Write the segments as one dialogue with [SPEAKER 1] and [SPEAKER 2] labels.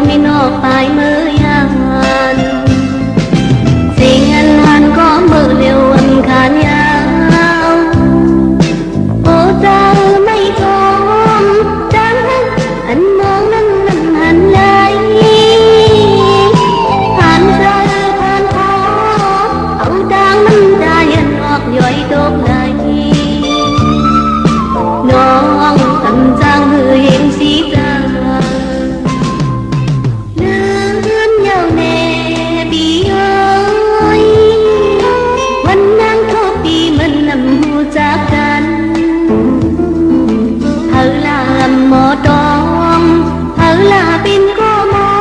[SPEAKER 1] ไม่นอกปลายมือยันสิ่งอันหันก็มือเร็วอันขานยาวโอ้เจ้าไม่ทมจังอันมองนั้นหันเลยผ่านเธอผ่านพอเอาดังมันได้ยันออกย่อยตกไหลน้องตั้งจังมือเห็นสีตาจากกันเธอลาหมอตองเธอลาเป็นก็มอ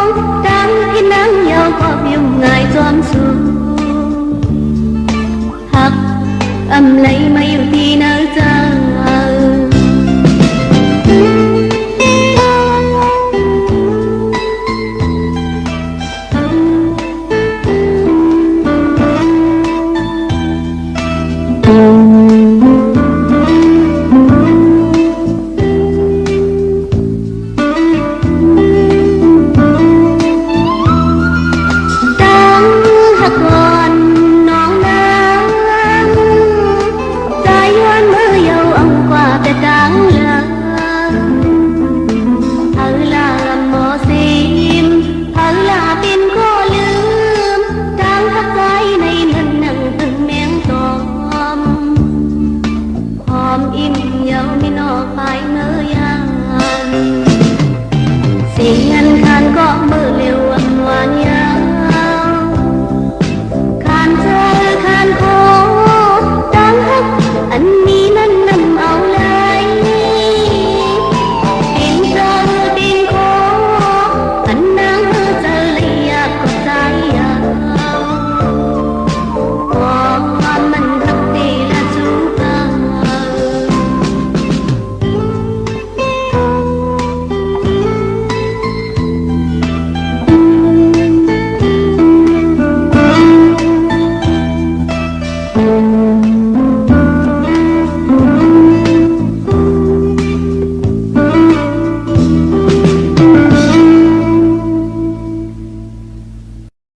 [SPEAKER 1] งดังที่นั่งยาวก็ยุ่งง่ายจอมสูหักอำไลมาอยู่ที่เนื้อเจ้าสิ่งอันคันก็มือเร็ว